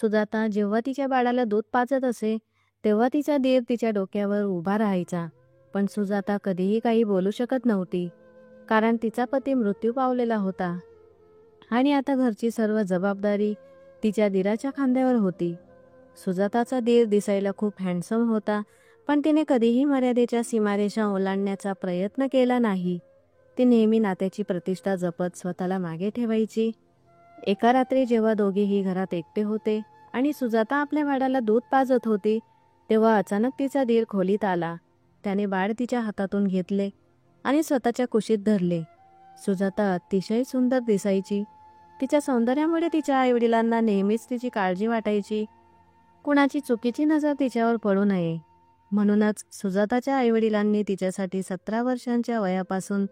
सुजाता जेव्हा तिच्या बाळाला दूध पाजत असे तेव्हा तिचा दीर तिच्या डोक्यावर उभा राहायचा. पण सुजाता कधीही काही बोलू शकत नव्हती, कारण तिचा पती मृत्यू पावलेला होता आणि आता घरची सर्व जबाबदारी तिच्या दीराच्या खांद्यावर होती. सुजाताचा दीर दिसायला खूप हँडसम होता, पण तिने कधीही मर्यादेच्या सीमारेषा ओलांडण्याचा प्रयत्न केला नाही. ती नेहमी नात्याची प्रतिष्ठा जपत स्वतःला मागे ठेवायची. एका रात्री जेव्हा दोघेही घरात एकटे होते आणि सुजाता आपल्या बाळाला दूध पाजत होती, तेव्हा अचानक तिचा दीर खोलीत आला. त्याने बाळ तिच्या हातातून घेतले आणि स्वतःच्या कुशीत धरले. सुजाता अतिशय सुंदर दिसायची. तिच्या सौंदर्यामुळे तिच्या आईवडिलांना नेहमीच तिची काळजी वाटायची. कुणाची चुकीची नजर तिच्यावर पडू नये म्हणूनच सुजाताच्या आईवडिलांनी तिच्यासाठी 17 वर्षांच्या वयापासून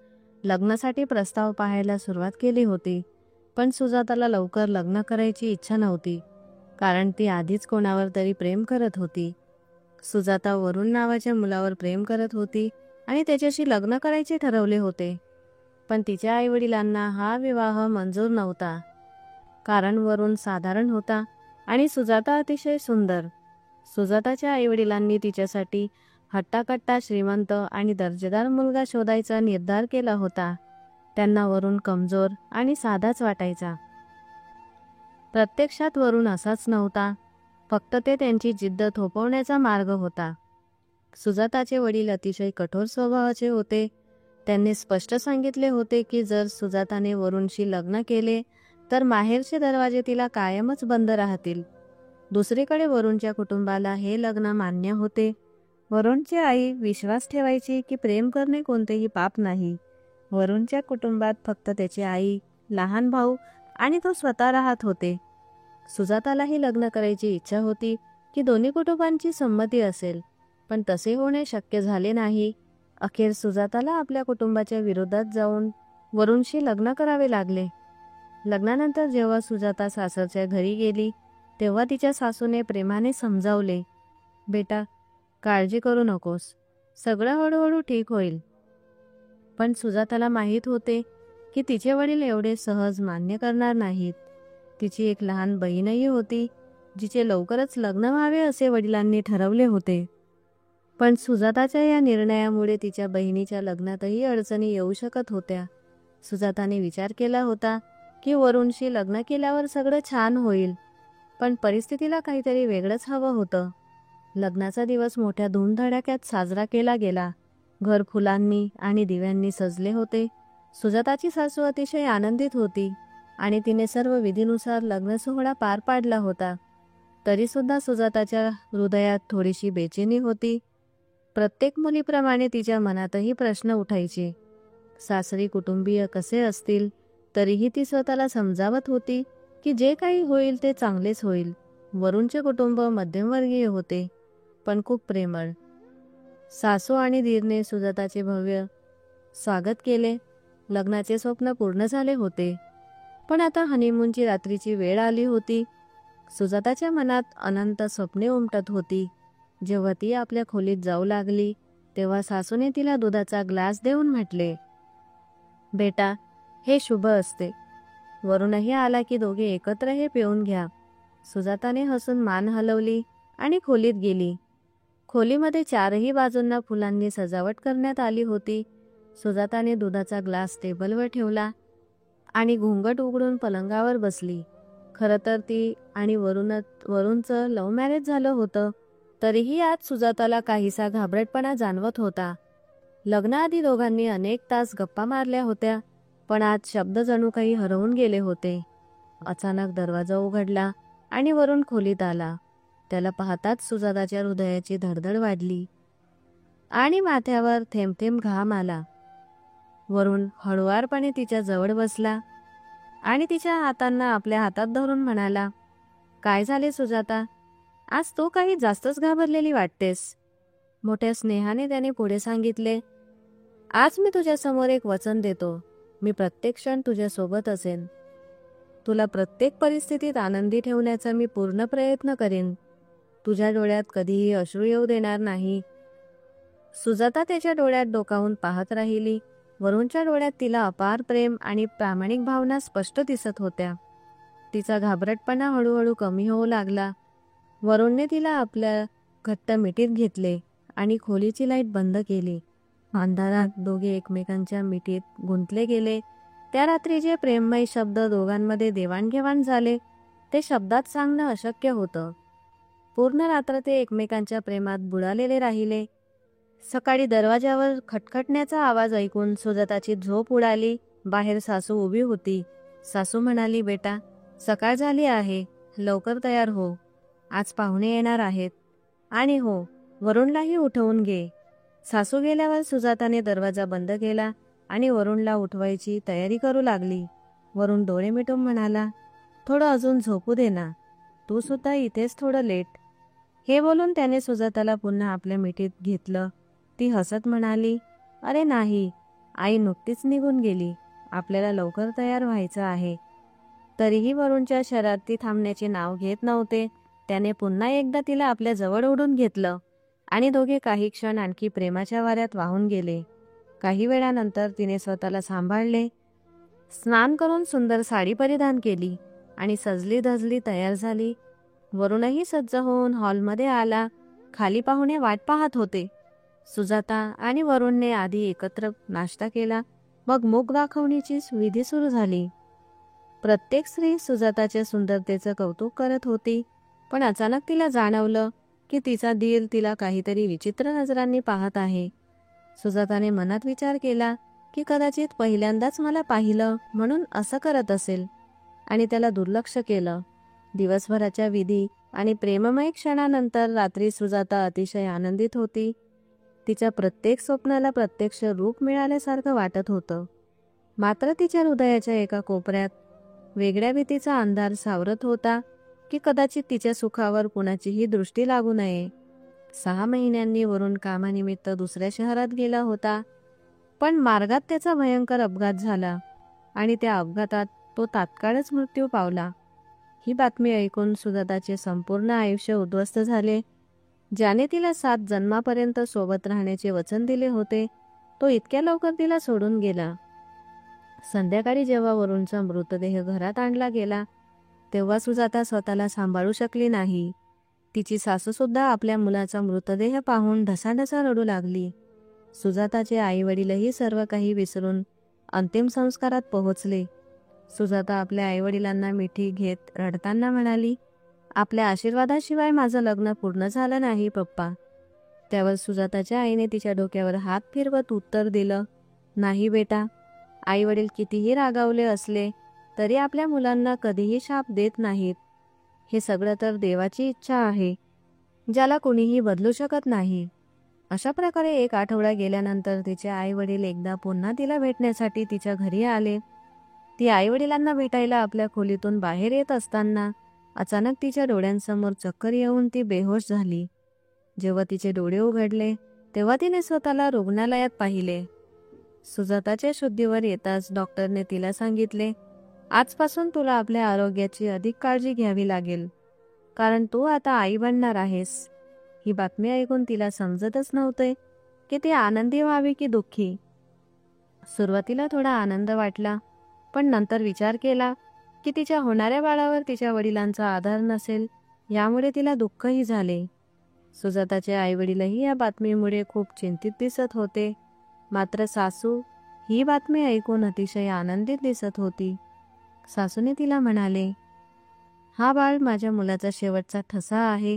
लग्नासाठी प्रस्ताव पाहायला सुरुवात केली होती. पण सुजाताला लवकर लग्न करायची इच्छा नव्हती, कारण ती आधीच कोणावर तरी प्रेम करत होती. सुजाता वरुण नावाच्या मुलावर प्रेम करत होती आणि त्याच्याशी लग्न करायचे ठरवले होते. पण तिच्या आईवडिलांना हा विवाह मंजूर नव्हता, कारण वरुण साधारण होता आणि सुजाता अतिशय सुंदर. सुजाताच्या आईवडिलांनी तिच्यासाठी हट्टाकट्टा श्रीमंत आणि दर्जेदार मुलगा शोधायचा निर्धार केला होता. त्यांना वरुण कमजोर आणि साधाच वाटायचा. प्रत्यक्षात वरुण असाच नव्हता, फक्त ते त्यांची जिद्द थोपवण्याचा मार्ग होता. सुजाताचे वडील अतिशय कठोर स्वभावाचे होते. त्यांनी स्पष्ट सांगितले होते की जर सुजाताने वरुणशी लग्न केले तर माहेरचे दरवाजे तिला कायमच बंद राहतील. दुसरीकडे वरुणच्या कुटुंबाला हे लग्न मान्य होते. वरुणची आई विश्वास ठेवायची की प्रेम करणे कोणतेही पाप नाही. वरुणच्या कुटुंबात फक्त त्याची आई, लहान भाऊ आणि तो स्वतः राहत होते. सुजातालाही लग्न करायची इच्छा होती की दोन्ही कुटुंबांची संमती असेल, पण तसे होणे शक्य झाले नाही. अखेर सुजाताला आपल्या कुटुंबाच्या विरोधात जाऊन वरुणशी लग्न करावे लागले. लग्नानंतर जेव्हा सुजाता सासरच्या घरी गेली तेव्हा तिच्या सासूने प्रेमाने समजावले, बेटा, काळजी करू नकोस, सगळं हळूहळू ठीक होईल. पण सुजाताला माहीत होते की तिचे वडील एवढे सहज मान्य करणार नाहीत. तिची एक लहान बहीणही होती, जिचे लवकरच लग्न व्हावे असे वडिलांनी ठरवले होते. पण सुजाताच्या या निर्णयामुळे तिच्या बहिणीच्या लग्नातही अडचणी येऊ शकत होत्या. सुजाताने विचार केला होता की वरुणशी लग्न केल्यावर सगळं छान होईल, पण परिस्थितीला काहीतरी वेगळंच हवं होतं. लग्नाचा दिवस मोठ्या धूमधडाक्यात साजरा केला गेला. घर फुलांनी आणि दिव्यांनी सजले होते. सुजाताची सासू अतिशय आनंदित होती आणि तिने सर्व विधीनुसार लग्न सोहळा पार पाडला होता. तरी सुद्धा सुजाताच्या हृदयात थोडीशी बेचैनी होती. प्रत्येक मुलीप्रमाणे तिच्या मनातही प्रश्न उठायचे. सासरी कुटुंबीय कसे असतील तरीही ती स्वतःला समजावत होती की जे काही होईल ते चांगलेच होईल. वरुणचे कुटुंब मध्यमवर्गीय होते, पण खूप प्रेमळ. सासू आणि दीरने सुजाताचे भव्य स्वागत केले. लग्नाचे स्वप्न पूर्ण झाले होते, पण आता हनीमूनची रात्रीची वेळ आली होती. सुजाताच्या मनात अनंत स्वप्ने उमटत होती. जेव्हा ती आपल्या खोलीत जाऊ लागली तेव्हा सासूने तिला दुधाचा ग्लास देऊन म्हटले, बेटा, हे शुभ असते. वरुणही आला की दोघे एकत्र हे पिऊन घ्या. सुजाताने हसून मान हलवली आणि खोलीत गेली. खोलीमध्ये चारही बाजूंना फुलांनी सजावट करण्यात आली होती. सुजाताने दुधाचा ग्लास टेबलवर ठेवला आणि घुंगट उघडून पलंगावर बसली. खरं तर ती आणि वरुणचं लव्ह मॅरेज झालं होतं, तरीही आज सुजाताला काहीसा घाबरटपणा जाणवत होता. लग्नाआधी दोघांनी अनेक तास गप्पा मारल्या होत्या, पण आज शब्द जणू काही हरवून गेले होते. अचानक दरवाजा उघडला आणि वरुण खोलीत आला. त्याला पाहताच सुजाताच्या हृदयाची धडधड वाढली आणि माथ्यावर थेंब थेंब घाम आला. वरुण हळुवारपणे तिच्या जवळ बसला आणि तिच्या हातांना आपल्या हातात धरून म्हणाला, काय झाले सुजाता? आज तू काही जास्तच घाबरलेली वाटतेस. मोठ्या स्नेहाने त्याने पुढे सांगितले, आज मी तुझ्यासमोर एक वचन देतो. मी प्रत्येक क्षण तुझ्यासोबत असेन. तुला प्रत्येक परिस्थितीत आनंदी ठेवण्याचा मी पूर्ण प्रयत्न करेन. तुझ्या डोळ्यात कधीही अश्रू येऊ देणार नाही. सुजाता त्याच्या डोळ्यात डोकावून पाहत राहिली. वरुणच्या डोळ्यात तिला अपार प्रेम आणि प्रामाणिक भावना स्पष्ट दिसत होत्या. तिचा घाबरटपणा हळूहळू कमी होऊ लागला. वरुणने तिला आपल्या घट्ट मिठीत घेतले आणि खोलीची लाईट बंद केली. अंधारात दोघे एकमेकांच्या मिठीत गुंतले गेले. त्या रात्री जे प्रेममय शब्द दोघांमध्ये देवाणघेवाण झाले ते शब्दात सांगणं अशक्य होतं. पूर्ण रात्र ते एकमेकांच्या प्रेमात बुडालेले राहिले. सकाळी दरवाजावर खटखटण्याचा आवाज ऐकून सुजाताची झोप उडाली. बाहेर सासू उभी होती. सासू म्हणाली, बेटा, सकाळ झाली आहे, लवकर तयार हो, आज पाहुणे येणार आहेत. आणि हो, वरुणलाही उठवून घे. सासू गेल्यावर सुजाताने दरवाजा बंद केला आणि वरुणला उठवायची तयारी करू लागली. वरुण डोळे मिटून म्हणाला, थोडं अजून झोपू दे ना, तू सुद्धा इथेच थोडं लेट. हे बोलून त्याने सुजाताला पुन्हा आपल्या मिठीत घेतलं. ती हसत म्हणाली, अरे नाही, आई नुकतीच निघून गेली, आपल्याला लवकर तयार व्हायचं आहे. तरीही वरुणच्या शरारती थांबण्याचे नाव घेत नव्हते. त्याने पुन्हा एकदा तिला आपल्या जवळ ओढून घेतलं आणि दोघे काही क्षण आणखी प्रेमाच्या वाऱ्यात वाहून गेले. काही वेळानंतर तिने स्वतःला सांभाळले. स्नान करून सुंदर साडी परिधान केली आणि सजली धजली तयार झाली. वरुणही सज्ज होऊन हॉलमध्ये आला. खाली पाहुणे वाट पाहत होते. सुजाता आणि वरुणने आधी एकत्र नाश्ता केला, मग मूग दाखवणीची विधी सुरू झाली. प्रत्येक स्त्री सुजाताच्या सुंदरतेचं कौतुक करत होती, पण अचानक तिला जाणवलं की तिचा दिल तिला काहीतरी विचित्र नजरांनी पाहत आहे. सुजाताने मनात विचार केला की कदाचित पहिल्यांदाच मला पाहिलं म्हणून असं करत असेल आणि त्याला दुर्लक्ष केलं. दिवसभराच्या विधी आणि प्रेममय क्षणानंतर रात्री सुजाता अतिशय आनंदित होती. तिच्या प्रत्येक स्वप्नाला प्रत्यक्ष रूप मिळाल्यासारखं वाटत होतं. मात्र तिच्या हृदयाच्या एका कोपऱ्यात वेगळ्या भीतीचा अंधार सावरत होता की कदाचित तिच्या सुखावर कुणाचीही दृष्टी लागू नये. 6 महिन्यांनी वरुण कामानिमित्त दुसऱ्या शहरात गेला होता, पण मार्गात त्याचा भयंकर अपघात झाला आणि त्या अपघातात तो तात्काळच मृत्यू पावला. ही बातमी ऐकून सुजाताचे संपूर्ण आयुष्य उद्ध्वस्त झाले. ज्याने तिला 7 जन्मापर्यंत सोबत राहण्याचे वचन दिले होते, तो इतक्या लवकर तिला सोडून गेला. संध्याकाळी जेव्हा वरुणचा मृतदेह घरात आणला गेला तेव्हा सुजाता स्वतःला सांभाळू शकली नाही. तिची सासूसुद्धा आपल्या मुलाचा मृतदेह पाहून ढसाढसा रडू लागली. सुजाताचे आईवडीलही सर्व काही विसरून अंतिम संस्कारात पोहोचले. सुजाता आपल्या आईवडिलांना मिठी घेत रडताना म्हणाली, आपल्या आशीर्वादाशिवाय माझं लग्न पूर्ण झालं नाही पप्पा. त्यावर सुजाताच्या आईने तिच्या डोक्यावर हात फिरवत उत्तर दिलं, नाही बेटा, आईवडील कितीही रागावले असले तरी आपल्या मुलांना कधीही शाप देत नाहीत. हे सगळं तर देवाची इच्छा आहे, ज्याला कोणीही बदलू शकत नाही. अशा प्रकारे 1 आठवडा गेल्यानंतर तिचे आईवडील एकदा पुन्हा तिला भेटण्यासाठी तिच्या घरी आले. ती आईवडिलांना भेटायला आपल्या खोलीतून बाहेर येत असताना अचानक तिच्या डोळ्यांसमोर चक्कर येऊन ती बेहोश झाली. जेव्हा तिचे डोळे उघडले तेव्हा तिने स्वतःला रुग्णालयात पाहिले. सुजाताच्या शुद्धीवर येताच डॉक्टरने तिला सांगितले, आजपासून तुला आपल्या आरोग्याची अधिक काळजी घ्यावी लागेल, कारण तू आता आई बनणार आहेस. ही बातमी ऐकून तिला समजतच नव्हते की ती आनंदी व्हावी की दुःखी. सुरुवातीला थोडा आनंद वाटला, पण नंतर विचार केला की तिच्या होणाऱ्या बाळावर तिच्या वडिलांचा आधार नसेल, यामुळे तिला दुःखही झाले. सुजाताचे आईवडीलही या बातमीमुळे खूप चिंतित दिसत होते. मात्र सासू ही बातमी ऐकून अतिशय आनंदित दिसत होती. सासूने तिला म्हणाले, हा बाळ माझ्या मुलाचा शेवटचा ठसा आहे,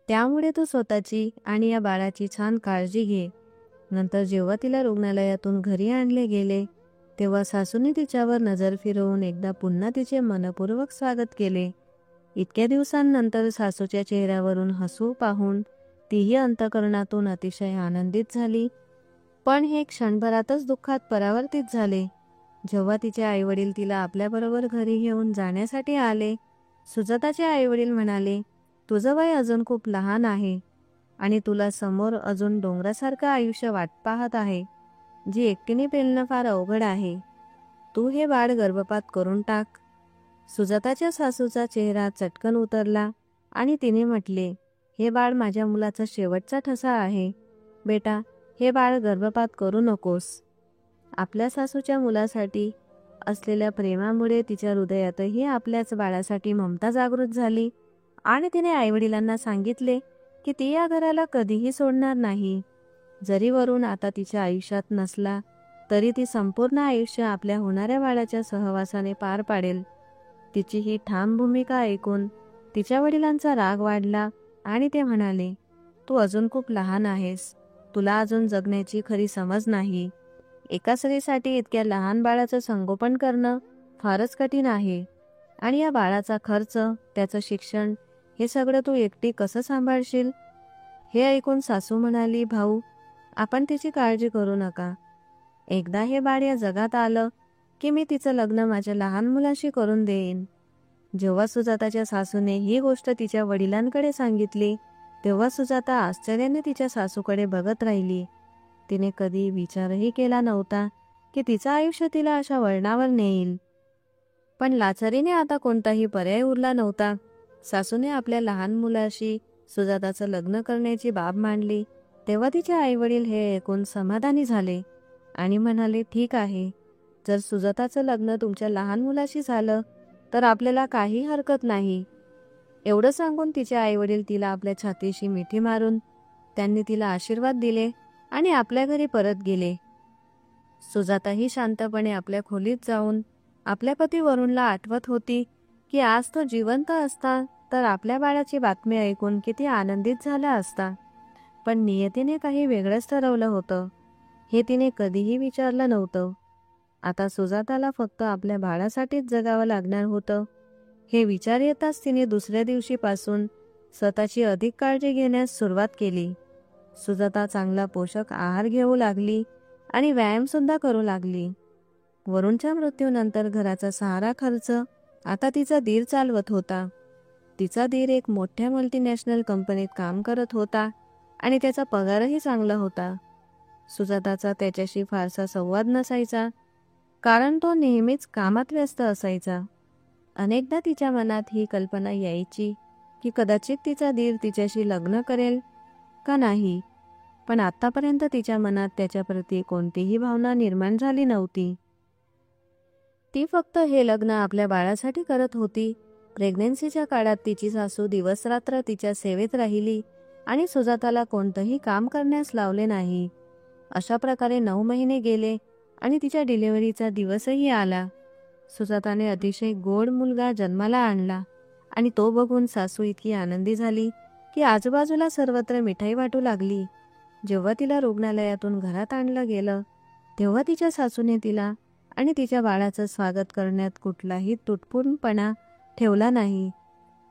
त्यामुळे तू स्वतःची आणि या बाळाची छान काळजी घे. नंतर जेव्हा तिला रुग्णालयातून घरी आणले गेले तेव्हा सासूने तिच्यावर नजर फिरवून एकदा पुन्हा तिचे मनपूर्वक स्वागत केले. इतक्या दिवसांनंतर सासूच्या चेहऱ्यावरून हसू पाहून तीही अंतःकरणातून अतिशय आनंदित झाली. पण हे क्षणभरातच दुःखात परावर्तित झाले. जेव्हा तिचे आईवडील तिला आपल्याबरोबर घरी घेऊन जाण्यासाठी आले, सुजाताचे आईवडील म्हणाले, तुझं वय अजून खूप लहान आहे आणि तुला समोर अजून डोंगरासारखं आयुष्य वाट पाहत आहे, जी एकटीने पेलणं फार अवघड आहे. तू हे बाळ गर्भपात करून टाक. सुजाताच्या सासूचा चेहरा चटकन उतरला आणि तिने म्हटले, हे बाळ माझ्या मुलाचा शेवटचा ठसा आहे. बेटा, हे बाळ गर्भपात करू नकोस. आपल्या सासूच्या मुलासाठी असलेल्या प्रेमामुळे तिच्या हृदयातही आपल्याच बाळासाठी ममता जागृत झाली आणि तिने आईवडिलांना सांगितले की ती या घराला कधीही सोडणार नाही. जरी वरुण आता तिच्या आयुष्यात नसला तरी ती संपूर्ण आयुष्य आपल्या होणाऱ्या बाळाच्या सहवासाने पार पाडेल. तिची ही ठाम भूमिका ऐकून तिच्या वडिलांचा राग वाढला आणि ते म्हणाले, तू अजून खूप लहान आहेस, तुला अजून जगण्याची खरी समज नाही. एका स्त्रीसाठी इतक्या लहान बाळाचं संगोपन करणं फारच कठीण आहे आणि या बाळाचा खर्च, त्याचं शिक्षण हे सगळं तू एकटी कसं सांभाळशील? हे ऐकून सासू म्हणाली, भाऊ, आपण तिची काळजी करू नका. एकदा हे बाळ या जगात आलं की मी तिचं लग्न माझ्या लहान मुलाशी करून देईन. जेव्हा सुजाताच्या सासूने ही गोष्ट तिच्या वडिलांकडे सांगितली तेव्हा सुजाता आश्चर्याने तिच्या सासूकडे बघत राहिली. तिने कधी विचारही केला नव्हता की तिचं आयुष्य तिला अशा वळणावर नेईल. पण लाचारीने आता कोणताही पर्याय उरला नव्हता. सासूने आपल्या लहान मुलाशी सुजाताचं लग्न करण्याची बाब मांडली तेव्हा तिचे आईवडील हे ऐकून समाधानी झाले आणि म्हणाले, ठीक आहे, जर सुजाताचं लग्न तुमच्या लहान मुलाशी झालं तर आपल्याला काही हरकत नाही. एवढं सांगून तिचे आईवडील तिला आपल्या छातीशी मिठी मारून त्यांनी तिला आशीर्वाद दिले आणि आपल्या घरी परत गेले. सुजाताही शांतपणे आपल्या खोलीत जाऊन आपल्या पती वरुणला आठवत होती की आज तो जिवंत असता तर आपल्या बाळाची बातमी ऐकून किती आनंदित झाला असता. पण नियतीने काही वेगळंच ठरवलं होतं हे तिने कधीही विचारलं नव्हतं. आता सुजाताला फक्त आपल्या बाळासाठीच जगावं लागणार होतं. हे विचार येताच तिने दुसऱ्या दिवशीपासून स्वतःची अधिक काळजी घेण्यास सुरुवात केली. सुजाता चांगला पोषक आहार घेऊ लागली आणि व्यायामसुद्धा करू लागली. वरुणच्या मृत्यूनंतर घराचा सारा खर्च आता तिचा दीर चालवत होता. तिचा दीर एक मोठ्या मल्टीनॅशनल कंपनीत काम करत होता आणि त्याचा पगारही चांगला होता. सुजाताचा त्याच्याशी फारसा संवाद नसायचा कारण तो नेहमीच कामात व्यस्त असायचा. अनेकदा तिच्या मनात ही कल्पना यायची की कदाचित तिचा दीर तिच्याशी लग्न करेल का नाही, पण आतापर्यंत तिच्या मनात त्याच्याप्रती कोणतीही भावना निर्माण झाली नव्हती. ती फक्त हे लग्न आपल्या बाळासाठी करत होती. प्रेग्नन्सीच्या काळात तिची सासू दिवसरात्र तिच्या सेवेत राहिली आणि सुजाताला कोणतंही काम करण्यास लावले नाही. अशा प्रकारे 9 महिने गेले आणि तिच्या डिलिव्हरीचा दिवसही आला. सुजाताने अतिशय गोड मुलगा जन्माला आणला आणि तो बघून सासू इतकी आनंदी झाली की आजूबाजूला सर्वत्र मिठाई वाटू लागली. जेव्हा तिला रुग्णालयातून घरात आणलं गेलं तेव्हा तिच्या सासूने तिला आणि तिच्या बाळाचं स्वागत करण्यात कुठलाही तुटपुंजपणा ठेवला नाही.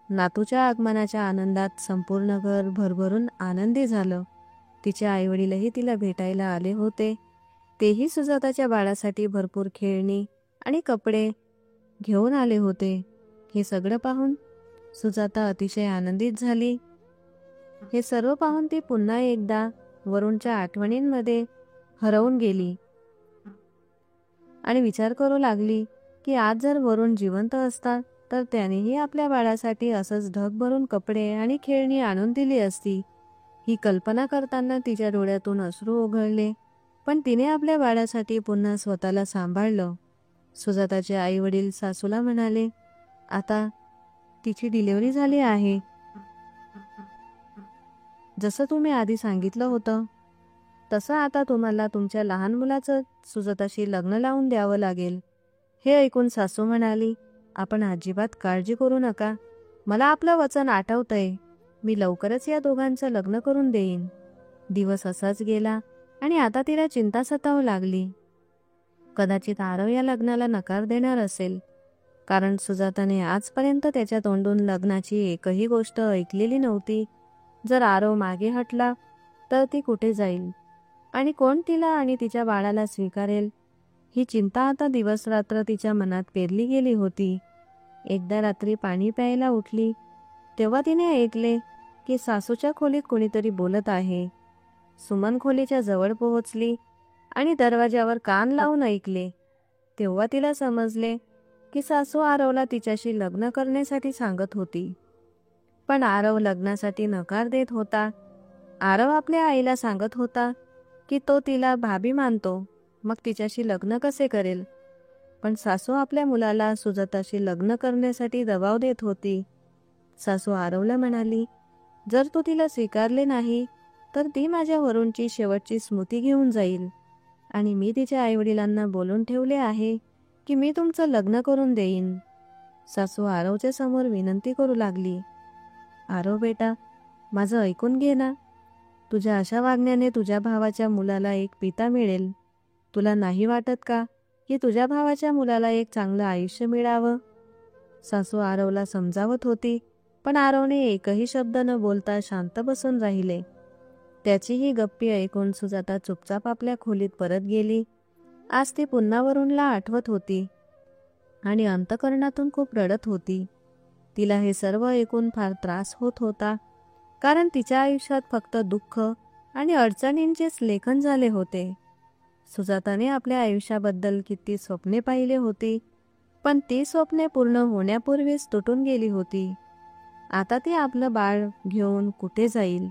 नातूच्या आगमनाच्या आनंदात संपूर्ण घर भरभरून आनंदी झालं. तिचे आईवडीलही तिला भेटायला आले होते. तेही सुजाताच्या बाळासाठी भरपूर खेळणी आणि कपडे घेऊन आले होते. हे सगळं पाहून सुजाता अतिशय आनंदित झाली. हे सर्व पाहून ती पुन्हा एकदा वरुणच्या आठवणींमध्ये हरवून गेली आणि विचार करू लागली की आज जर वरुण जिवंत असता तर त्यानेही आपल्या बाळासाठी असंच ढग भरून कपडे आणि खेळणी आणून दिली असती. ही कल्पना करताना तिच्या डोळ्यातून अश्रू ओघळले, पण तिने आपल्या बाळासाठी पुन्हा स्वतःला सांभाळलं. सुजाताचे आई वडील सासूला म्हणाले, आता तिची डिलिव्हरी झाली आहे. जसं तुम्ही आधी सांगितलं होतं तसं आता तुम्हाला तुमच्या लहान मुलाचं सुजाताशी लग्न लावून द्यावं लागेल. हे ऐकून सासू म्हणाली, आपण अजिबात काळजी करू नका. मला आपलं वचन आठवतंय. मी लवकरच या दोघांचं लग्न करून देईन. दिवस असाच गेला आणि आता तिला चिंता सतावू लागली. कदाचित आरव या लग्नाला नकार देणार असेल, कारण सुजाताने आजपर्यंत त्याच्या तोंडून लग्नाची एकही गोष्ट ऐकलेली नव्हती. जर आरव मागे हटला तर ती कुठे जाईल आणि कोण तिला आणि तिच्या बाळाला स्वीकारेल, ही चिंता आता दिवस रात्र तिच्या मनात पेरली गेली होती. एकदा रात्री पाणी प्यायला उठली तेव्हा तिने ऐकले की सासूच्या खोलीत कोणीतरी बोलत आहे. सुमन खोलीच्या जवळ पोहोचली आणि दरवाजावर कान लावून ऐकले. तेव्हा तिला समजले की सासू आरवला तिच्याशी लग्न करण्यासाठी सांगत होती, पण आरव लग्नासाठी नकार देत होता. आरव आपल्या आईला सांगत होता की तो तिला भाभी मानतो, मग तिच्याशी लग्न कसे करेल. पण सासू आपल्या मुलाला सुजाताशी लग्न करण्यासाठी दबाव देत होती. सासू आरवला म्हणाली, जर तू तिला स्वीकारले नाही तर ती माझ्या वरूनची शेवटची स्मृती घेऊन जाईल आणि मी तिच्या आईवडिलांना बोलून ठेवले आहे की मी तुमचं लग्न करून देईन. सासू आरवच्या समोर विनंती करू लागली, आरव बेटा, माझं ऐकून घे ना. तुझ्या अशा वागण्याने तुझ्या भावाच्या मुलाला एक पिता मिळेल. तुला नाही वाटत का की तुझ्या भावाच्या मुलाला एक चांगलं आयुष्य मिळावं? सासू आरवला समजावत होती, पण आरवने एकही शब्द न बोलता शांत बसून राहिले. त्याची ही गप्पी ऐकून सुजाता चुपचाप आपल्या खोलीत परत गेली. आज ती पुन्हा वरूणला आठवत होती आणि अंतःकरणातून खूप रडत होती. तिला हे सर्व ऐकून फार त्रास होत होता, कारण तिच्या आयुष्यात फक्त दुःख आणि अडचणींचेच लेखन झाले होते. सुजाताने आपल्या आयुष्याबद्दल किती स्वप्ने पाहिली होती, पण ती स्वप्ने पूर्ण होण्यापूर्वीच तुटून गेली होती. आता ती आपलं बाळ घेऊन कुठे जाईल?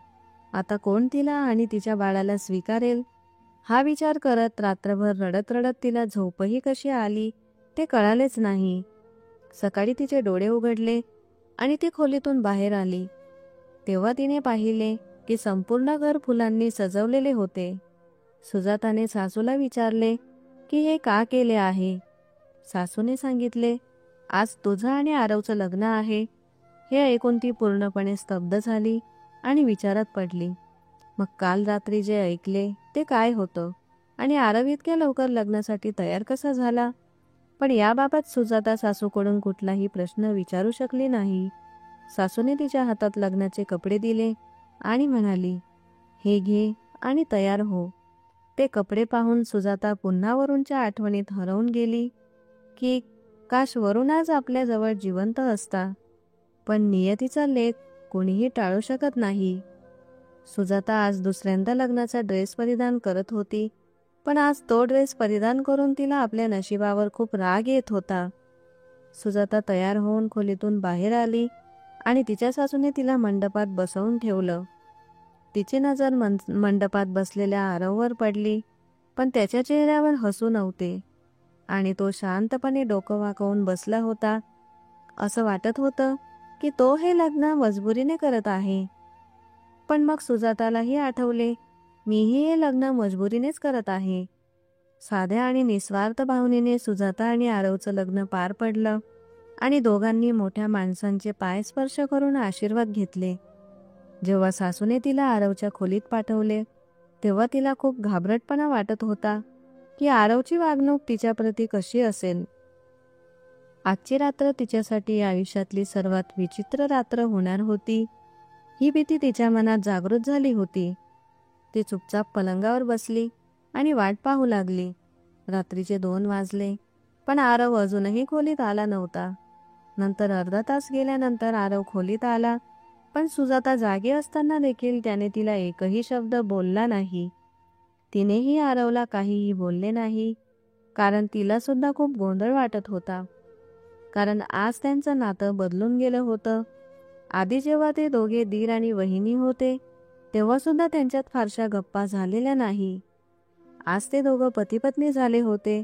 आता कोण तिला आणि तिच्या बाळाला स्वीकारेल? हा विचार करत रात्रभर रडत रडत तिला झोपही कशी आली ते कळालेच नाही. सकाळी तिचे डोळे उघडले आणि ती खोलीतून बाहेर आली. तेव्हा तिने पाहिले की संपूर्ण घर फुलांनी सजवलेले होते. सुजाताने सासूला विचारले की हे का केले आहे? सासूने सांगितले, आज तुझं आणि आरवचं लग्न आहे. हे ऐकून ती पूर्णपणे स्तब्ध झाली आणि विचारात पडली. मग काल रात्री जे ऐकले ते काय होतं आणि आरव इतक्या लवकर लग्नासाठी तयार कसा झाला? पण याबाबत सुजाता सासूकडून कुठलाही प्रश्न विचारू शकली नाही. सासूने तिच्या हातात लग्नाचे कपडे दिले आणि म्हणाली, हे घे आणि तयार हो. ते कपडे पाहून सुजाता पुन्हा वरूणच्या आठवणीत हरवून गेली की काश वरून आज आपल्याजवळ जिवंत असता. पण नियतीचा लेख कोणीही टाळू शकत नाही. सुजाता आज दुसऱ्यांदा लग्नाचा ड्रेस परिधान करत होती, पण आज तो ड्रेस परिधान करून तिला आपल्या नशिबावर खूप राग येत होता. सुजाता तयार होऊन खोलीतून बाहेर आली आणि तिच्या सासूने तिला मंडपात बसवून ठेवलं. तिची नजर मंडपात बसलेल्या आरववर पडली, पण त्याच्या चेहऱ्यावर हसू नव्हते आणि तो शांतपणे डोकं वाकवून बसला होता. असं वाटत होतं की तो हे लग्न मजबुरीने करत आहे. पण मग सुजातालाही आठवले, मीही हे लग्न मजबुरीनेच करत आहे. साध्या आणि निस्वार्थ भावनेने सुजाता आणि आरवचं लग्न पार पडलं आणि दोघांनी मोठ्या माणसांचे पाय स्पर्श करून आशीर्वाद घेतले. जेव्हा सासूने तिला आरवच्या खोलीत पाठवले तेव्हा तिला खूप घाबरटपणा वाटत होता की आरवची वागणूक तिच्याप्रती कशी असेल. आजची रात्र तिच्यासाठी आयुष्यातली सर्वात विचित्र रात्र होणार होती, ही भीती तिच्या मनात जागृत झाली होती. ती चुपचाप पलंगावर बसली आणि वाट पाहू लागली. रात्रीचे 2 वाजले, पण आरव अजूनही खोलीत आला नव्हता. नंतर अर्धा तास गेल्यानंतर आरव खोलीत आला, पण सुजाता जागी असताना देखील त्याने तिला एकही शब्द बोलला नाही. तिनेही आरवला काहीही बोलले नाही, कारण तिला सुद्धा खूप गोंधळ वाटत होता. कारण आज त्यांचं नातं बदलून गेलं होतं. आधी जेव्हा ते दोघे दीर आणि वहिनी होते तेव्हा सुद्धा त्यांच्यात फारशा गप्पा झालेल्या नाही. आज ते दोघं पती-पत्नी झाले होते,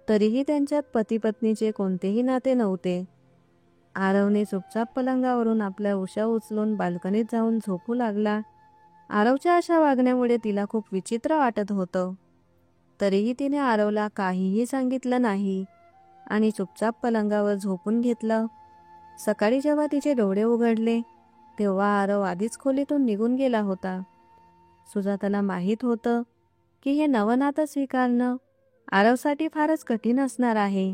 तरीही त्यांच्यात पती-पत्नीचे कोणतेही नाते नव्हते. आरवने चुपचाप पलंगावरून आपल्या उशा उचलून बाल्कनीत जाऊन झोपू लागला. आरवच्या अशा वागण्यामुळे तिला खूप विचित्र वाटत होतं. तरीही तिने आरवला काहीही सांगितलं नाही आणि चुपचाप पलंगावर झोपून घेतलं. सकाळी जेव्हा तिचे डोळे उघडले तेव्हा आरव आधीच खोलीतून निघून गेला होता. सुजाताला माहीत होतं की हे नवं नातं स्वीकारणं आरवसाठी फारच कठीण असणार आहे,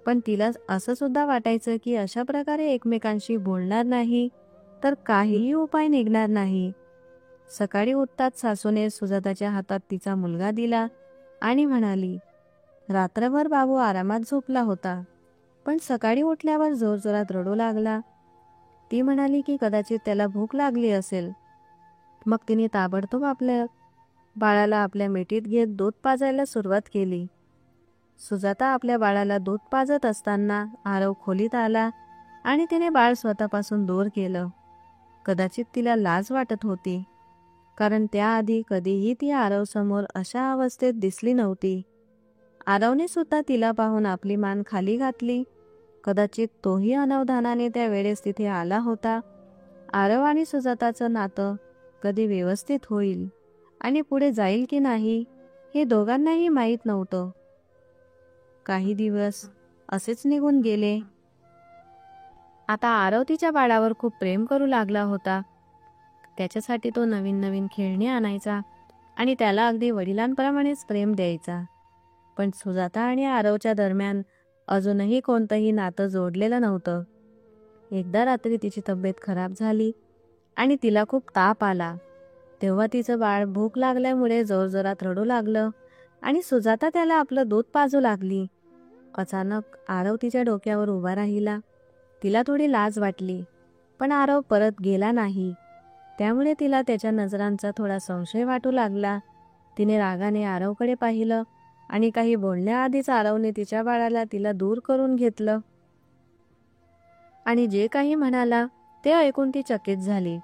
पण तिला असं सुद्धा वाटायचं की अशा प्रकारे एकमेकांशी बोलणार नाही तर काहीही उपाय निघणार नाही. सकाळी उठताच सासूने सुजाताच्या हातात तिचा मुलगा दिला आणि म्हणाली, रात्रभर बाबू आरामात झोपला होता, पण सकाळी उठल्यावर जोरजोरात रडू लागला. ती म्हणाली की कदाचित त्याला भूक लागली असेल. मग तिने ताबडतोब आपल्या बाळाला आपल्या मिठीत घेत दूध पाजायला सुरुवात केली. सुजाता आपल्या बाळाला दूध पाजत असताना आरव खोलीत आला आणि तिने बाळ स्वतःपासून दूर केलं. कदाचित तिला लाज वाटत होती, कारण त्याआधी कधीही ती आरव समोर अशा अवस्थेत दिसली नव्हती. आरवने सुद्धा तिला पाहून आपली मान खाली घातली. कदाचित तोही अनवधानाने त्या वेळेस तिथे आला होता. आरव आणि सुजाताचं नातं कधी व्यवस्थित होईल आणि पुढे जाईल की नाही हे दोघांनाही माहीत नव्हतं. काही दिवस असेच निघून गेले. आता आरव तिच्या बाळावर खूप प्रेम करू लागला होता. त्याच्यासाठी तो नवीन नवीन खेळणी आणायचा आणि त्याला अगदी वडिलांप्रमाणेच प्रेम द्यायचा. पण सुजाता आणि आरवच्या दरम्यान अजूनही कोणतंही नातं जोडलेलं नव्हतं. एकदा रात्री तिची तब्येत खराब झाली आणि तिला खूप ताप आला. तेव्हा तिचं बाळ भूक लागल्यामुळे जोरजोरात रडू लागलं आणि सुजाता त्याला आपलं दूध पाजू लागली. अचानक आरव तिच्या डोक्यावर उभा राहिला. तिला थोडी लाज वाटली, पण आरव परत गेला नाही. त्यामुळे तिला त्याच्या नजरांचा थोडा संशय वाटू लागला. तिने रागाने आरवकडे पाहिलं आणि काही बोलण्याआधीच आरवने तिच्या बाळाला तिला दूर करून घेतलं आणि जे काही म्हणाला ते ऐकून ती चकित झाली.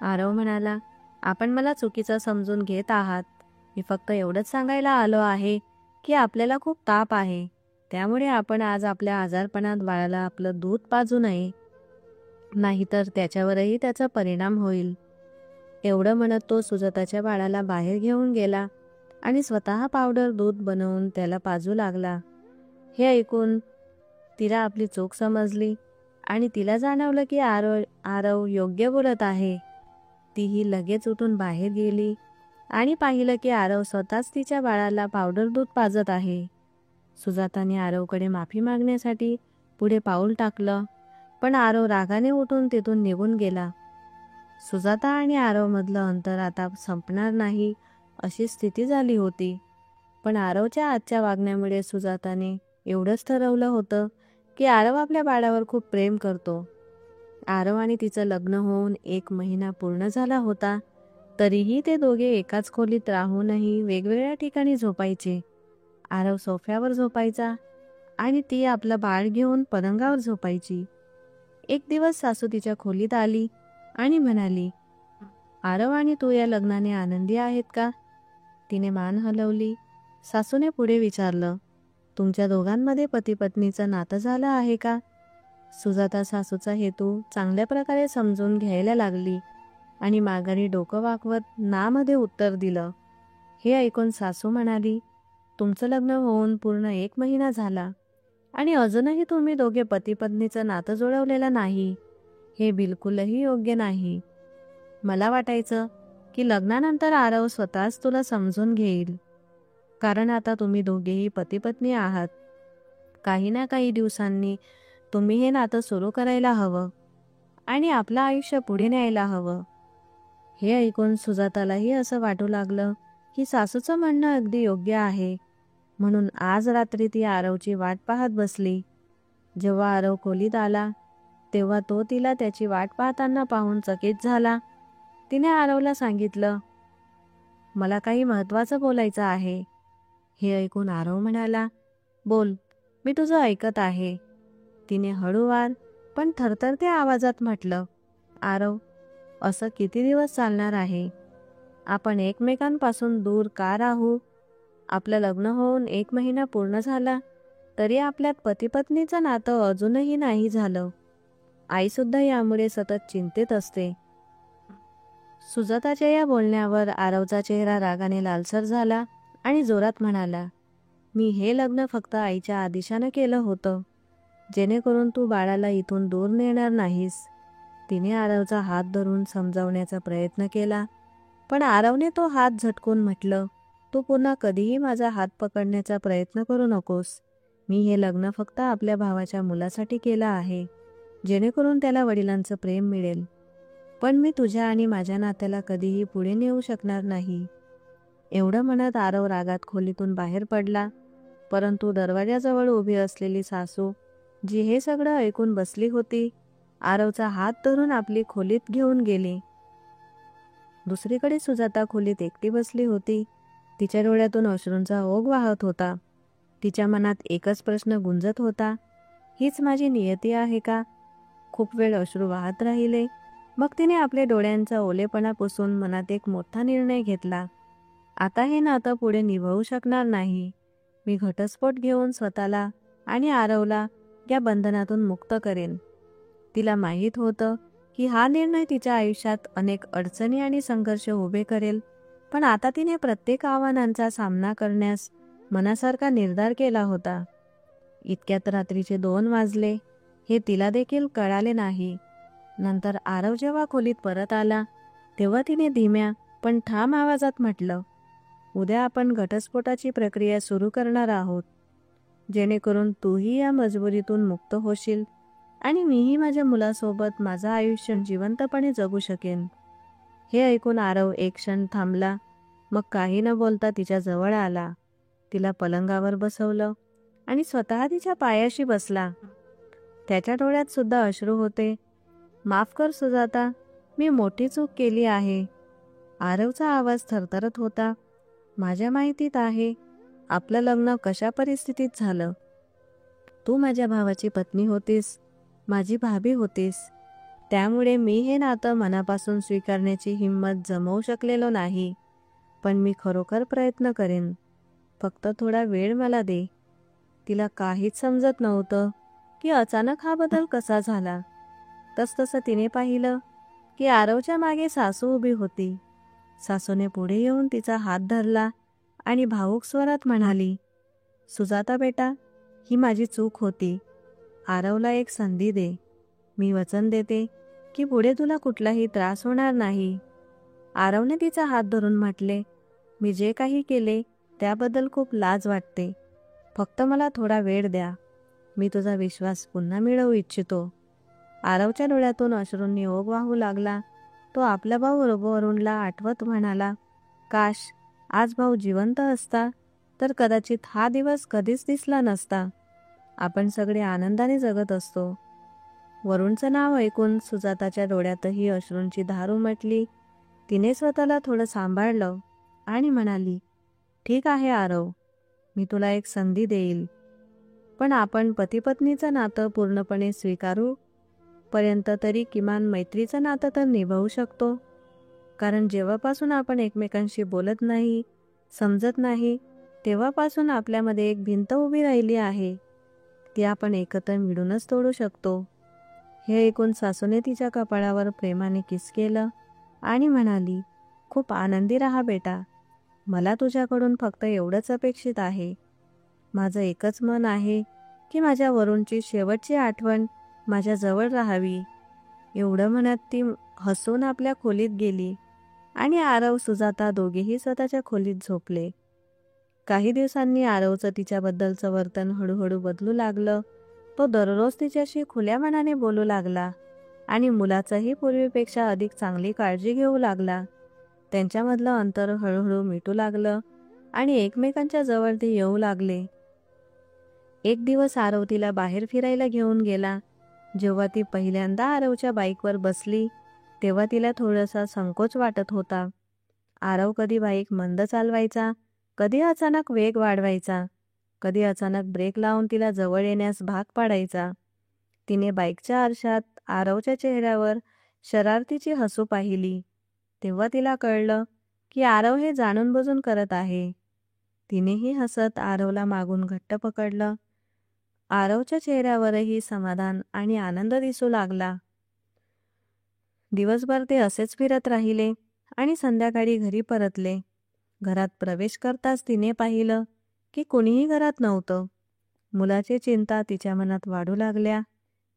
आरव म्हणाला, आपण मला चुकीचं समजून घेत आहात. मी फक्त एवढंच सांगायला आलो आहे की आपल्याला खूप ताप आहे. त्यामुळे आपण आज आपल्या आजारपणात बाळाला आपलं दूध पाजू नये, नाहीतर त्याच्यावरही त्याचा परिणाम होईल. एवढं म्हणत तो सुजाताच्या बाळाला बाहेर घेऊन गेला आणि स्वतः पावडर दूध बनवून त्याला पाजू लागला. हे ऐकून तिला आपली चूक समजली आणि तिला जाणवलं की आरव योग्य बोलत आहे. तीही लगेच उठून बाहेर गेली आणि पाहिलं की आरव स्वतःच तिच्या बाळाला पावडर दूध पाजत आहे. सुजाताने आरवकडे माफी मागण्यासाठी पुढे पाऊल टाकलं, पण आरव रागाने उठून तिथून निघून गेला. सुजाता आणि आरवमधलं अंतर आता संपणार नाही अशी स्थिती झाली होती. पण आरवच्या आजच्या वागण्यामुळे सुजाताने एवढंच ठरवलं होतं की आरव आपल्या बाळावर खूप प्रेम करतो. आरव आणि तिचं लग्न होऊन 1 महिना पूर्ण झाला होता. तरीही ते दोघे एकाच खोलीत राहूनही वेगवेगळ्या ठिकाणी झोपायचे. आरव सोफ्यावर झोपायचा आणि ती आपलं बाळ घेऊन पलंगावर झोपायची. एक दिवस सासू तिच्या खोलीत आली आणि म्हणाली, आरव आणि तू या लग्नाने आनंदी आहेत का? तिने मान हलवली. सासूने पुढे विचारलं, तुमच्या दोघांमध्ये पती पत्नीचं नातं झालं आहे का? सुजाता सासूचा हेतू चांगल्या प्रकारे समजून घ्यायला लागली आणि माघारी डोकं वाकवत नामध्ये उत्तर दिलं. हे ऐकून सासू म्हणाली, तुमचं लग्न होऊन पूर्ण 1 महिना झाला आणि अजूनही तुम्ही दोघे पती पत्नीचं नातं जुळवलेलं नाही. हे बिलकुलही योग्य नाही. मला वाटायचं की लग्नानंतर आरव स्वतःच तुला समजून घेईल, कारण आता तुम्ही दोघेही पती पत्नी आहात. काही ना काही दिवसांनी तुम्ही हे नातं सुरू करायला हवं आणि आपलं आयुष्य पुढे न्यायला हवं. हे ऐकून सुजातालाही असं वाटू लागलं की सासूचं म्हणणं अगदी योग्य आहे. म्हणून आज रात्री ती आरवची वाट पाहत बसली. जेव्हा आरव खोलीत आला तेव्हा तो तिला त्याची वाट पाहताना पाहून चकित झाला. तिने आरवला सांगितलं, मला काही महत्त्वाचं बोलायचं आहे. हे ऐकून आरव म्हणाला, बोल, मी तुझं ऐकत आहे. तिने हळूवार पण थरथरत्या आवाजात म्हटलं, आरव, असं किती दिवस चालणार आहे? आपण एकमेकांपासून दूर का राहू? आपलं लग्न होऊन 1 महिना पूर्ण झाला तरी आपल्यात पती-पत्नीचं नातं अजूनही नाही झालं. आईसुद्धा यामुळे सतत चिंतेत असते. सुजाताच्या या बोलण्यावर आरवचा चेहरा रागाने लालसर झाला आणि जोरात म्हणाला, मी हे लग्न फक्त आईच्या आदेशानं केलं होतं, जेणेकरून तू बाळाला इथून दूर नेणार नाहीस. तिने आरवचा हात धरून समजावण्याचा प्रयत्न केला, पण आरवने तो हात झटकून म्हटलं, तू पुन्हा कधीही माझा हात पकडण्याचा प्रयत्न करू नकोस. मी हे लग्न फक्त आपल्या भावाच्या मुलासाठी केलं आहे, जेणेकरून त्याला वडिलांचं प्रेम मिळेल. पण मी तुझ्या आणि माझ्या नात्याला कधीही पुढे नेऊ शकणार नाही. एवढं म्हणत आरव रागात खोलीतून बाहेर पडला. परंतु दरवाजाजवळ उभी असलेली सासू, जी हे सगळं ऐकून बसली होती, आरवचा हात धरून आपली खोलीत घेऊन गेली. दुसरीकडे सुजाता खोलीत एकटी बसली होती. तिच्या डोळ्यातून अश्रूंचा ओघ वाहत होता. तिच्या मनात एकच प्रश्न गुंजत होता, हीच माझी नियती आहे का? खूप वेळ अश्रू वाहत राहिले. मग तिने आपल्या डोळ्यांचा ओलेपणा पुसून मनात एक मोठा निर्णय घेतला. आता हे नातं पुढे निभावू शकणार नाही. मी घटस्फोट घेऊन स्वतःला आणि आरवला या बंधनातून मुक्त करेन. तिला माहीत होतं की हा निर्णय तिच्या आयुष्यात अनेक अडचणी आणि संघर्ष उभे करेल, पण आता तिने प्रत्येक आव्हानांचा सामना करण्यास मनासारखा निर्धार केला होता. इतक्यात रात्रीचे 2 वाजले हे तिला देखील कळाले नाही. नंतर आरव जेव्हा खोलीत परत आला तेव्हा तिने धीम्या पण ठाम आवाजात म्हटलं, उद्या आपण घटस्फोटाची प्रक्रिया सुरू करणार आहोत, जेणेकरून तूही या मजबुरीतून मुक्त होशील आणि मीही माझ्या मुलासोबत माझं आयुष्य जिवंतपणे जगू शकेन. हे ऐकून आरव एक क्षण थांबला, मग काही न बोलता तिच्या जवळ आला. तिला पलंगावर बसवलं आणि स्वतः तिच्या पायाशी बसला. त्याच्या डोळ्यात सुद्धा अश्रू होते. माफ कर सुजाता, मी मोठी चूक केली आहे. आरवचा आवाज थरथरत होता. माझ्या माहितीत आहे आपलं लग्न कशा परिस्थितीत झालं. तू माझ्या भावाची पत्नी होतीस, माझी भाभी होतीस. त्यामुळे मी हे नातं मनापासून स्वीकारण्याची हिंमत जमवू शकलेलो नाही. पण मी खरोखर प्रयत्न करेन. फक्त थोडा वेळ मला दे. तिला काहीच समजत नव्हतं की अचानक हा बदल कसा झाला. तसतसं तिने पाहिलं की आरवच्या मागे सासू उभी होती. सासूने पुढे येऊन तिचा हात धरला आणि भावुक स्वरात म्हणाली, सुजाता बेटा, ही माझी चूक होती. आरवला एक संधी दे. मी वचन देते की पुढे तुला कुठलाही त्रास होणार नाही. आरवने तिचा हात धरून म्हटले, मी जे काही केले त्याबद्दल खूप लाज वाटते. फक्त मला थोडा वेळ द्या. मी तुझा विश्वास पुन्हा मिळवू इच्छितो. आरवच्या डोळ्यातून अश्रूंनी ओघ वाहू लागला. तो आपला भाऊ वरुणला आठवत म्हणाला, काश आज भाऊ जिवंत असता तर कदाचित हा दिवस कधीच दिसला नसता. आपण सगळे आनंदाने जगत असतो. वरुणचं नाव ऐकून सुजाताच्या डोळ्यातही अश्रूंची धार उमटली. तिने स्वतःला थोडं सांभाळलं आणि म्हणाली, ठीक आहे आरव, मी तुला एक संधी देईल. पण आपण पतीपत्नीचं नातं पूर्णपणे स्वीकारू पर्यंत तरी किमान मैत्रीचं नातं तर निभावू शकतो. कारण जेव्हापासून आपण एकमेकांशी बोलत नाही, समजत नाही, तेव्हापासून आपल्यामध्ये एक भिंत उभी राहिली आहे. ती आपण एकत्र मिळूनच तोडू शकतो. हे ऐकून सासूने तिच्या कपाळावर प्रेमाने किस केलं आणि म्हणाली, खूप आनंदी राहा बेटा. मला तुझ्याकडून फक्त एवढंच अपेक्षित आहे. माझं एकच मन आहे की माझ्या वरुणची शेवटची आठवण माझ्या जवळ राहावी. एवढं म्हणत ती हसून आपल्या खोलीत गेली आणि आरव सुजाता दोघेही स्वतःच्या खोलीत झोपले. काही दिवसांनी आरवचं तिच्याबद्दलचं वर्तन हळूहळू बदलू लागलं. तो दररोज तिच्याशी खुल्या मनाने बोलू लागला आणि मुलाचंही पूर्वीपेक्षा अधिक चांगली काळजी घेऊ लागला. त्यांच्यामधलं अंतर हळूहळू मिटू लागलं आणि एकमेकांच्या जवळ ते येऊ लागले. एक दिवस आरव तिला बाहेर फिरायला घेऊन गेला. जेव्हा ती पहिल्यांदा आरवच्या बाईकवर बसली तेव्हा तिला थोडासा संकोच वाटत होता. आरव कधी बाईक मंद चालवायचा, कधी अचानक वेग वाढवायचा, कधी अचानक ब्रेक लावून तिला जवळ येण्यास भाग पाडायचा. तिने बाईकच्या आरशात आरवच्या चेहऱ्यावर शरारतीची हसू पाहिली. तेव्हा तिला कळलं की आरव हे जाणून बुजून करत आहे. तिनेही हसत आरवला मागून घट्ट पकडलं. आरवच्या चेहऱ्यावरही समाधान आणि आनंद दिसू लागला. दिवसभर ते असेच फिरत राहिले आणि संध्याकाळी घरी परतले. घरात प्रवेश करताच तिने पाहिलं की कोणीही घरात नव्हतं. मुलाची चिंता तिच्या मनात वाढू लागल्या.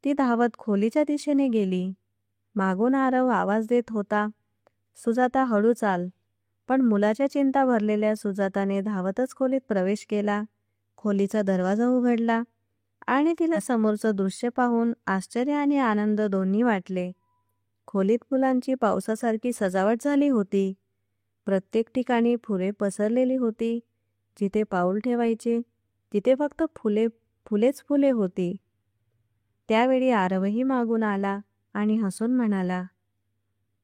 ती धावत खोलीच्या दिशेने गेली. मागून आरव आवाज देत होता, सुजाता हळू चाल. पण मुलाच्या चिंता भरलेल्या सुजाताने धावतच खोलीत प्रवेश केला. खोलीचा दरवाजा उघडला आणि तिला समोरचं दृश्य पाहून आश्चर्य आणि आनंद दोन्ही वाटले. खोलीत फुलांची पावसासारखी सजावट झाली होती. प्रत्येक ठिकाणी फुले पसरलेली होती. जिथे पाऊल ठेवायचे तिथे फक्त फुलेच फुले होती. त्यावेळी आरवही मागून आला आणि हसून म्हणाला,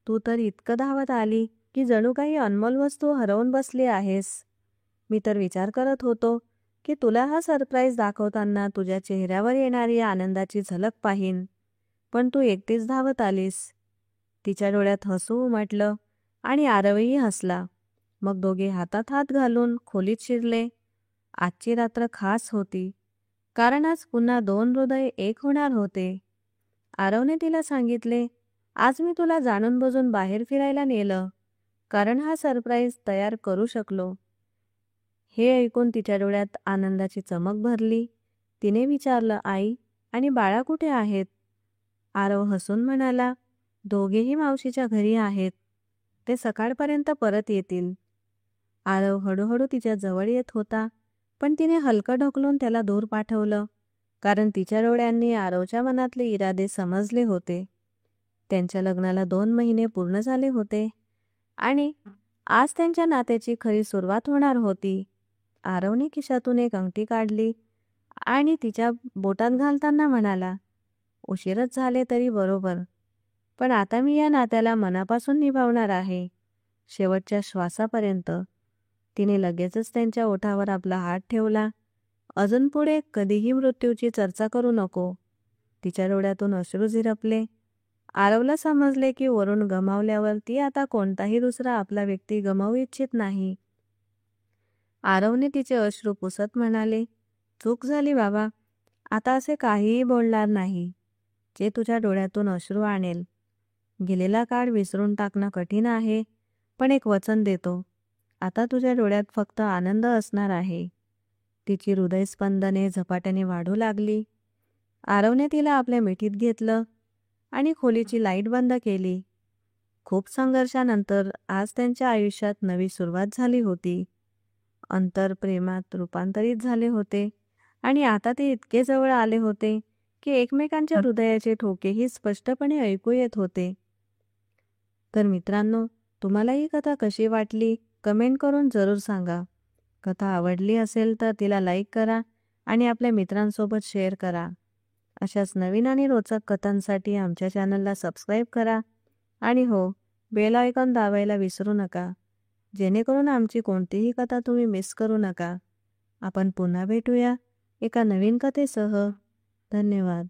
तू तर इतकं धावत आली की जणू काही अनमोल वस्तू हरवून बसली आहेस. मी तर विचार करत होतो की तुला हा सरप्राईज दाखवताना तुझ्या चेहऱ्यावर येणारी आनंदाची झलक पाहीन, पण तू एकटीच धावत आलीस. तिच्या डोळ्यात हसू उमटलं आणि आरवही हसला. मग दोघे हातात हात घालून खोलीत शिरले. आजची रात्र खास होती, कारण आज पुन्हा दोन हृदय एक होणार होते. आरवने तिला सांगितले, आज मी तुला जाणून बुजून बाहेर फिरायला नेलं, कारण हा सरप्राईज तयार करू शकलो. हे ऐकून तिच्या डोळ्यात आनंदाची चमक भरली. तिने विचारलं, आई आणि बाळा कुठे आहेत? आरव हसून म्हणाला, दोघेही मावशीच्या घरी आहेत. ते सकाळपर्यंत परत येतील. आरव हळूहळू तिच्या जवळ येत होता, पण तिने हलकं ढकलून त्याला दूर पाठवलं, कारण तिच्या डोळ्यांनी आरवच्या मनातले इरादे समजले होते. त्यांच्या लग्नाला 2 महिने पूर्ण झाले होते आणि आज त्यांच्या नात्याची खरी सुरुवात होणार होती. आरवने खिशातून एक अंगठी काढली आणि तिच्या बोटात घालताना म्हणाला, उशीरच झाले तरी बरोबर, पण आता मी या नात्याला मनापासून निभावणार आहे, शेवटच्या श्वासापर्यंत. तिने लगेचच त्यांच्या ओठावर आपला हात ठेवला. अजून पुढे कधीही मृत्यूची चर्चा करू नको. तिच्या डोळ्यातून अश्रू झिरपले. आरवला समजले की वरुण गमावल्यावर ती आता कोणताही दुसरा आपला व्यक्ती गमावू इच्छित नाही. आरवने तिचे अश्रू पुसत म्हणाले, चूक झाली बाबा, आता असे काहीही बोलणार नाही, जे तुझ्या डोळ्यातून अश्रू आणेल. गेलेला काळ विसरून टाकणं कठीण आहे, पण एक वचन देतो, आता तुझ्या डोळ्यात फक्त आनंद असणार आहे. तिची हृदयस्पंदने झपाट्याने वाढू लागली. आरवने तिला आपल्या मिठीत घेतलं आणि खोलीची लाईट बंद केली. खूप संघर्षानंतर आज त्यांच्या आयुष्यात नवी सुरुवात झाली होती. अंतर प्रेमात रूपांतरित झाले होते आणि आता ते इतके जवळ आले होते की एकमेकांच्या हृदयाचे ठोकेही स्पष्टपणे ऐकू येत होते. तर मित्रांनो, तुम्हाला ही कथा कशी वाटली कमेंट करून जरूर सांगा. कथा आवडली असेल तर तिला लाईक करा आणि आपल्या मित्रांसोबत शेअर करा. अशाच नवीन आणि रोचक कथांसाठी आमच्या चॅनलला सबस्क्राईब करा आणि हो, बेल आयकॉन दाबायला विसरू नका, जेणेकरून आमची कोणतीही कथा तुम्ही मिस करू नका. आपण पुन्हा भेटूया एका नवीन कथेसह. धन्यवाद.